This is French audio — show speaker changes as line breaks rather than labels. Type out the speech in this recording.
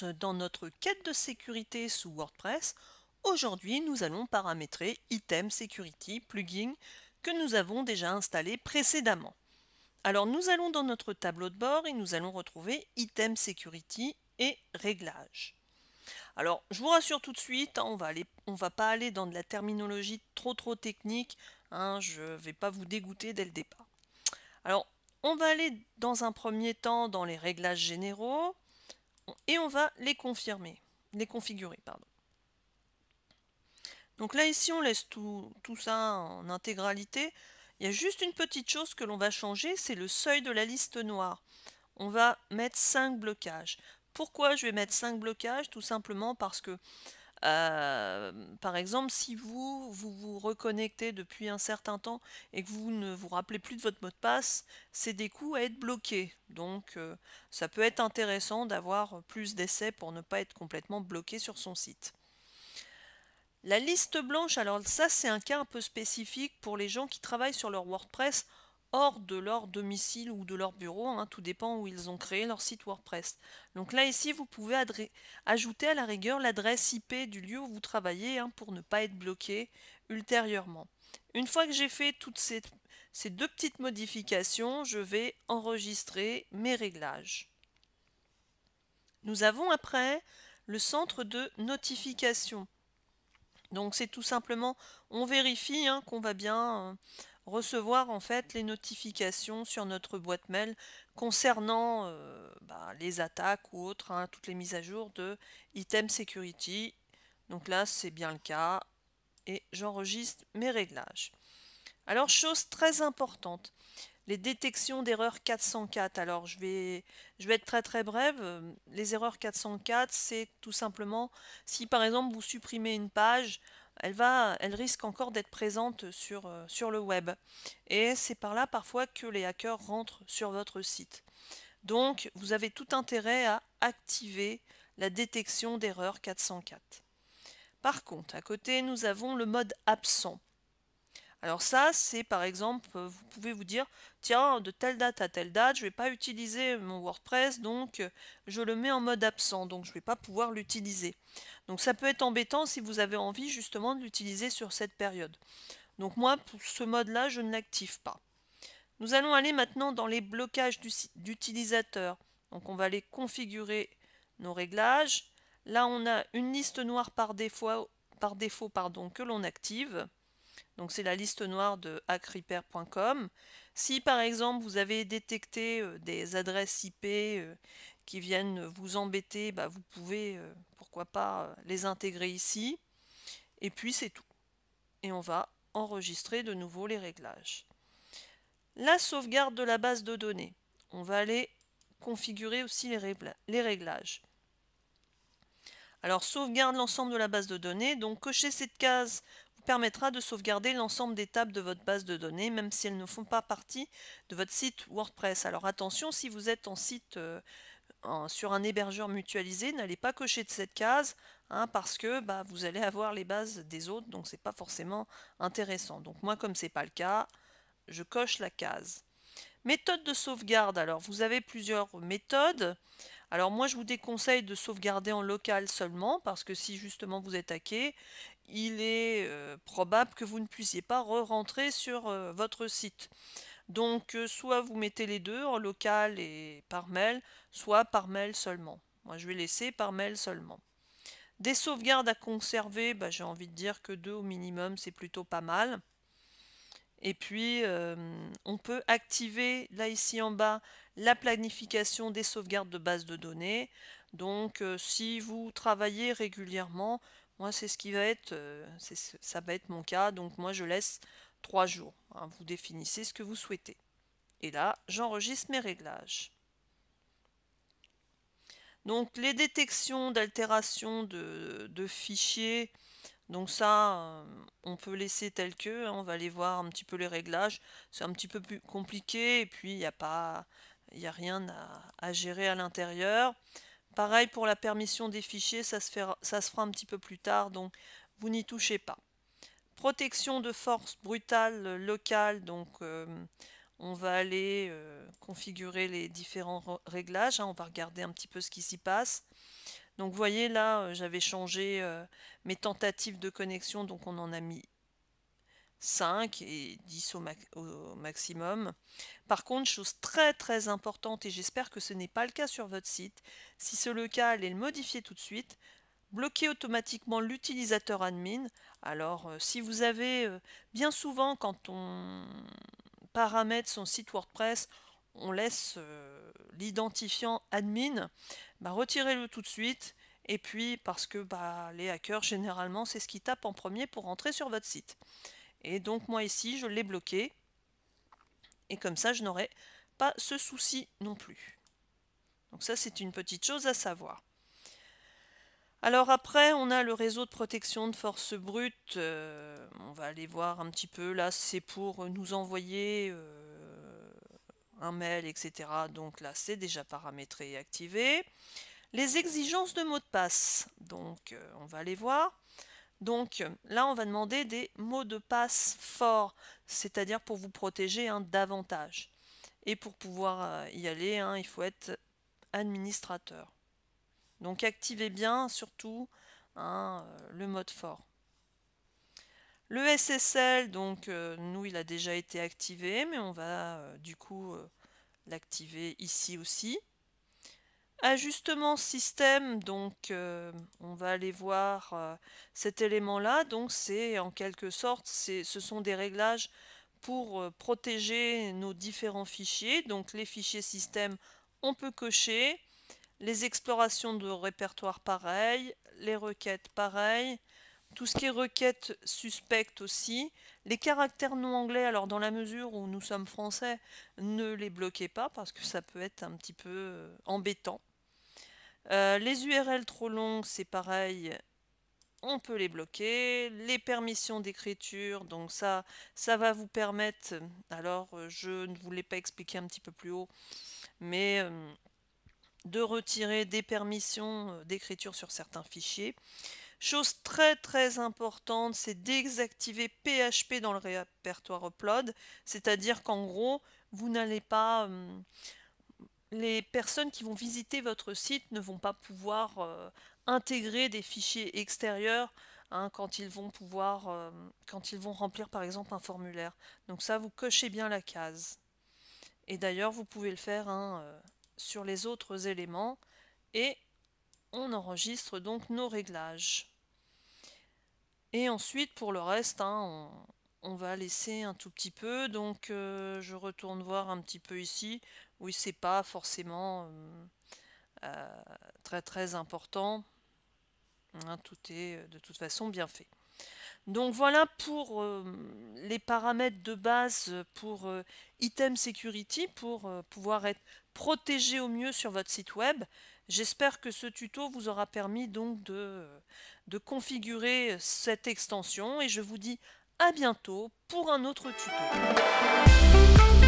tous dans notre quête de sécurité sous WordPress. Aujourd'hui, nous allons paramétrer Item Security plugin que nous avons déjà installé précédemment. Alors nous allons dans notre tableau de bord et nous allons retrouver Item Security et Réglages. Alors je vous rassure tout de suite, hein, on va pas aller dans de la terminologie trop technique, hein, je ne vais pas vous dégoûter dès le départ. Alors on va aller dans un premier temps dans les réglages généraux et on va les configurer, pardon. Donc là ici on laisse tout ça en intégralité. Il y a juste une petite chose que l'on va changer, c'est le seuil de la liste noire. On va mettre 5 blocages. Pourquoi je vais mettre 5 blocages? Tout simplement parce que par exemple, si vous reconnectez depuis un certain temps et que vous ne vous rappelez plus de votre mot de passe, c'est des coups à être bloqués. Donc ça peut être intéressant d'avoir plus d'essais pour ne pas être complètement bloqué sur son site. La liste blanche, alors ça c'est un cas un peu spécifique pour les gens qui travaillent sur leur WordPress hors de leur domicile ou de leur bureau, hein, tout dépend où ils ont créé leur site WordPress. Donc là ici vous pouvez ajouter à la rigueur l'adresse IP du lieu où vous travaillez, hein, pour ne pas être bloqué ultérieurement. Une fois que j'ai fait toutes ces deux petites modifications, je vais enregistrer mes réglages. Nous avons après le centre de notification. Donc c'est tout simplement, on vérifie, hein, qu'on va bien recevoir en fait les notifications sur notre boîte mail concernant les attaques ou autres, hein, toutes les mises à jour de Item Security. Donc là c'est bien le cas et j'enregistre mes réglages. Alors chose très importante, les détections d'erreurs 404. Alors je vais être très brève. Les erreurs 404, c'est tout simplement si par exemple vous supprimez une page, elle risque encore d'être présente sur le web. Et c'est par là parfois que les hackers rentrent sur votre site. Donc vous avez tout intérêt à activer la détection d'erreurs 404. Par contre, à côté, nous avons le mode absent. Alors ça, c'est par exemple, vous pouvez vous dire, tiens, de telle date à telle date, je ne vais pas utiliser mon WordPress, donc je le mets en mode absent, donc je ne vais pas pouvoir l'utiliser. Donc ça peut être embêtant si vous avez envie justement de l'utiliser sur cette période. Donc moi, pour ce mode-là, je ne l'active pas. Nous allons aller maintenant dans les blocages d'utilisateurs. Donc on va aller configurer nos réglages. Là, on a une liste noire par défaut, que l'on active. Donc c'est la liste noire de hackrepair.com. Si par exemple vous avez détecté des adresses IP qui viennent vous embêter, vous pouvez pourquoi pas les intégrer ici. Et puis c'est tout. Et on va enregistrer de nouveau les réglages. La sauvegarde de la base de données. On va aller configurer aussi les réglages. Alors sauvegarde l'ensemble de la base de données. Donc cocher cette case permettra de sauvegarder l'ensemble des tables de votre base de données, même si elles ne font pas partie de votre site WordPress. Alors attention, si vous êtes en site sur un hébergeur mutualisé, n'allez pas cocher de cette case, hein, parce que vous allez avoir les bases des autres, donc c'est pas forcément intéressant. Donc moi, comme c'est pas le cas, je coche la case. Méthode de sauvegarde. Alors vous avez plusieurs méthodes. Alors moi je vous déconseille de sauvegarder en local seulement, parce que si justement vous êtes hacké, il est probable que vous ne puissiez pas re-rentrer sur votre site. Donc soit vous mettez les deux, en local et par mail, soit par mail seulement. Moi je vais laisser par mail seulement. Des sauvegardes à conserver, j'ai envie de dire que 2 au minimum, c'est plutôt pas mal. Et puis on peut activer là ici en bas la planification des sauvegardes de base de données. Donc si vous travaillez régulièrement, moi c'est ce qui va être, ça va être mon cas, donc moi je laisse 3 jours, hein. Vous définissez ce que vous souhaitez. Et là j'enregistre mes réglages. Donc les détections d'altération de fichiers, donc ça, on peut laisser tel que, hein, on va aller voir un petit peu les réglages. C'est un petit peu plus compliqué et puis il n'y a rien à gérer à l'intérieur. Pareil pour la permission des fichiers, ça se fera un petit peu plus tard, donc vous n'y touchez pas. Protection de force brutale locale, donc on va aller configurer les différents réglages, hein, on va regarder un petit peu ce qui s'y passe. Donc vous voyez là, j'avais changé mes tentatives de connexion, donc on en a mis 5 et 10 au maximum. Par contre, chose très très importante, et j'espère que ce n'est pas le cas sur votre site, si c'est le cas, allez le modifier tout de suite. Bloquer automatiquement l'utilisateur admin. Alors, si vous avez, bien souvent, quand on paramètre son site WordPress, on laisse l'identifiant admin, bah, retirez-le tout de suite. Et puis, parce que bah, les hackers, généralement, c'est ce qu'ils tapent en premier pour rentrer sur votre site. Et donc, moi ici, je l'ai bloqué. Et comme ça, je n'aurai pas ce souci non plus. Donc ça, c'est une petite chose à savoir. Alors après, on a le réseau de protection de force brute. On va aller voir un petit peu. Là, c'est pour nous envoyer un mail, etc. Donc là, c'est déjà paramétré et activé. Les exigences de mots de passe. Donc, on va aller voir. Donc là, on va demander des mots de passe forts, c'est-à-dire pour vous protéger davantage. Et pour pouvoir y aller, il faut être administrateur. Donc activez bien surtout le mode fort. Le SSL, donc nous il a déjà été activé, mais on va du coup l'activer ici aussi. Ajustement système, donc on va aller voir cet élément-là. Donc c'est en quelque sorte, ce sont des réglages pour protéger nos différents fichiers. Donc les fichiers système, on peut cocher. Les explorations de répertoire, pareil. Les requêtes, pareil. Tout ce qui est requêtes suspectes aussi. Les caractères non anglais, alors dans la mesure où nous sommes français, ne les bloquez pas parce que ça peut être un petit peu embêtant. Les URL trop longues, c'est pareil, on peut les bloquer. Les permissions d'écriture, donc ça va vous permettre, alors je ne vous l'ai pas expliqué un petit peu plus haut, mais de retirer des permissions d'écriture sur certains fichiers. Chose très très importante, c'est désactiver PHP dans le répertoire upload, c'est-à-dire qu'en gros, vous n'allez pas... les personnes qui vont visiter votre site ne vont pas pouvoir intégrer des fichiers extérieurs quand ils vont quand ils vont remplir par exemple un formulaire. Donc ça, vous cochez bien la case. Et d'ailleurs, vous pouvez le faire sur les autres éléments et on enregistre donc nos réglages. Et ensuite, pour le reste, on va laisser un tout petit peu. Donc, je retourne voir un petit peu ici. Oui, c'est pas forcément très très important. Tout est de toute façon bien fait. Donc voilà pour les paramètres de base pour Item Security, pour pouvoir être protégé au mieux sur votre site web. J'espère que ce tuto vous aura permis donc de configurer cette extension et je vous dis à bientôt pour un autre tuto.